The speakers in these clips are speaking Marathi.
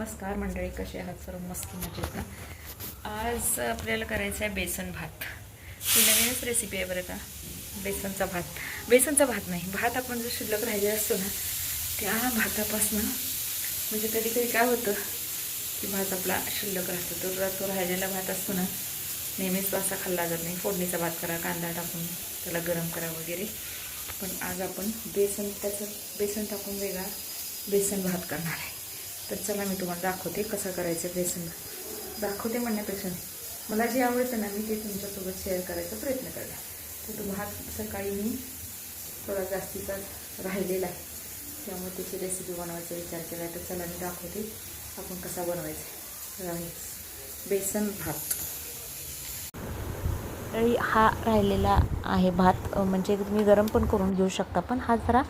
नमस्कार मंडळी, कसे आहात सर्व? मस्त मजेत ना. आज आपल्याला करायचं आहे बेसन भात. ही नवीनच रेसिपी आहे बरं का. बेसनचा भात नाही, भात आपण जो शिल्लक राहिले असतो ना त्या भातापासून, म्हणजे कधी कधी काय होतं की भात आपला शिल्लक राहतो, तो राहिलेला भात असतो ना, नेहमीच असा खाल्ला जात नाही. फोडणीचा भात करा, कांदा टाकून त्याला गरम करा वगैरे, पण आज आपण बेसन टाकून वेगळा बेसन भात करणार आहे. तर चला मी तुम्हाला दाखवते कसं करायचं बेसन. दाखवते म्हणण्यापेक्षा मला जे आवडतं ना मी ते तुमच्यासोबत शेअर करायचा प्रयत्न करणार. तर तो भात सकाळी मी थोडा जास्तीचा राहिलेला आहे, त्यामुळे त्याची रेसिपी बनवायचा विचार केला. तर चला मी दाखवते आपण कसा बनवायचा बेसन भात. हा राहिलेला आहे भात, म्हणजे तुम्ही गरम पण करून घेऊ शकता, पण हा जरा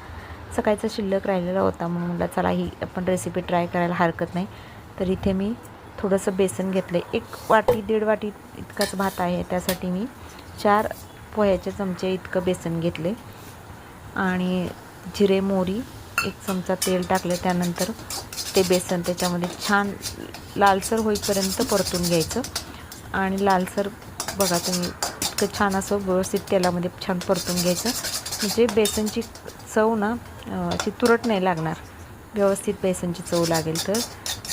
सकाळचा शिल्लक राहिलेला होता म्हणून म्हटलं चला ही आपण रेसिपी ट्राय करायला हरकत नाही. तर इथे मी थोडंसं बेसन घेतलं आहे, 1 वाटी 1.5 वाटी इतकाच भात आहे. त्यासाठी मी 4 पोह्याचे चमचे इतकं बेसन घेतले आणि जिरे मोहरी 1 चमचा तेल टाकले. त्यानंतर ते बेसन त्याच्यामध्ये छान लालसर होईपर्यंत परतून घ्यायचं. आणि लालसर बघा तुम्ही इतकं छान असं व्यवस्थित तेलामध्ये छान परतून घ्यायचं, म्हणजे बेसनची चव ना अशी तुरट नाही लागणार, व्यवस्थित बेसनची चव लागेल. तर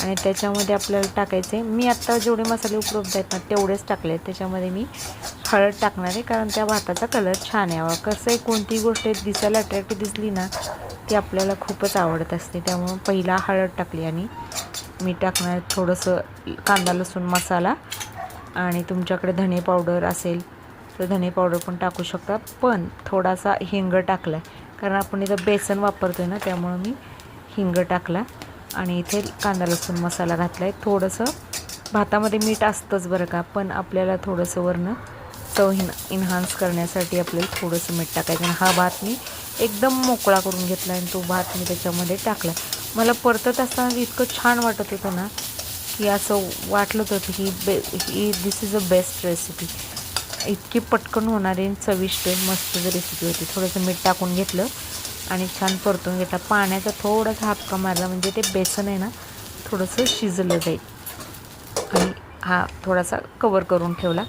आणि त्याच्यामध्ये आपल्याला टाकायचे, मी आत्ता जेवढे मसाले उपलब्ध आहेत ना तेवढेच टाकले आहेत. त्याच्यामध्ये मी हळद टाकणार आहे, कारण त्या भाताचा कलर छान यावा. कसं आहे, कोणतीही गोष्ट दिसायला अट्रॅक्टिव्ह दिसली ना ती आपल्याला खूपच आवडत असते. त्यामुळं पहिला हळद टाकली आणि मी टाकणार थोडंसं कांदा लसूण मसाला, आणि तुमच्याकडे धने पावडर असेल तर धने पावडर पण टाकू शकता, पण थोडासा हिंग टाकला आहे कारण आपण इथं बेसन वापरतो आहे ना, त्यामुळं मी हिंग टाकला. आणि इथे कांदा लसूण मसाला घातला आहे. थोडंसं भातामध्ये मीठ असतंच बरं का, पण आपल्याला थोडंसं वरनं चव इन्हान्स करण्यासाठी आपल्याला थोडंसं मीठ टाकायचं. आणि हा भात मी एकदम मोकळा करून घेतला आणि तो भात मी त्याच्यामध्ये टाकला. मला परतत असताना इतकं छान वाटत होतं ना की असं वाटलं होतं की दिस इज अ बेस्ट रेसिपी. इतकी पटकन होणारी चविष्ट मस्त रेसिपी होती. थोडंसं मीठ टाकून घेतलं आणि छान परतून घेतला. पाण्याचा थोडासा हापका मारला म्हणजे ते बेसन आहे ना थोडंसं शिजलं जाईल. आणि हा थोडासा कवर करून ठेवला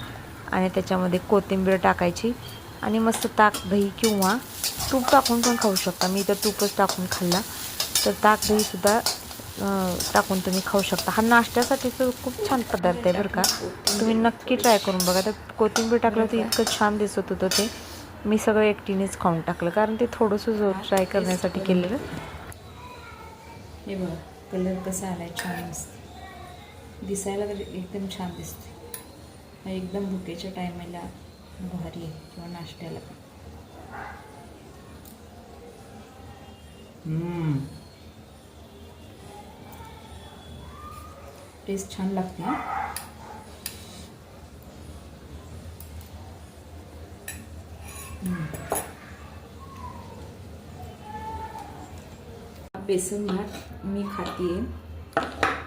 आणि त्याच्यामध्ये कोथिंबीर टाकायची आणि मस्त ताक दही किंवा तूप टाकून पण खाऊ शकता. मी तर तूपच टाकून खाल्ला, तर ताक दहीसुद्धा टाकून तुम्ही खाऊ शकता. हा नाश्त्यासाठी तर खूप छान पदार्थ आहे बरं का, तुम्ही नक्की ट्राय करून बघा. तर कोथिंबीर टाकलं तर इतकं छान दिसत होतं ते. मी सगळं एकटीनेच खाऊन टाकलं, कारण ते थोडंसं ट्राय करण्यासाठी केलेलं. हे बघा कलर कसा आला आहे, छान मस्त दिसायला तर एकदम छान दिसते. एकदम भुकेच्या टायमाला भारी आहे किंवा नाश्त्याला. टेस्ट छान लागते. बेसन भात मी खाते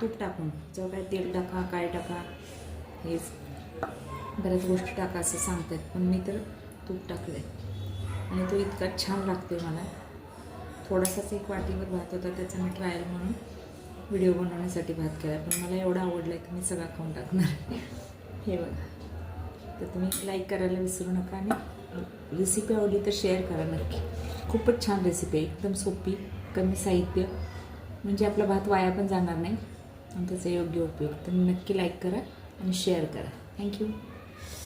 तूप टाकून. जर काय तेल टाका काय टाका हेच बऱ्याच गोष्टी टाका असं सांगतात, पण मी तर तूप टाकलं आहे आणि तो इतका छान लागते. मला थोडासाच 1 वाटीवर भात होता, त्याचा मी ट्रायल म्हणून व्हिडिओ बनवण्यासाठी भात केला, पण मला एवढा आवडला आहे की मी सगळा खाऊन टाकणार. हे बघा, तर तुम्ही लाईक करायला विसरू नका आणि रेसिपी आवडली तर शेअर करा नक्की. खूपच छान रेसिपी आहे, एकदम सोपी, कमी साहित्य, म्हणजे आपला भात वाया पण जाणार नाही आणि त्याचा योग्य उपयोग. तर नक्की लाईक करा आणि शेअर करा. थँक्यू.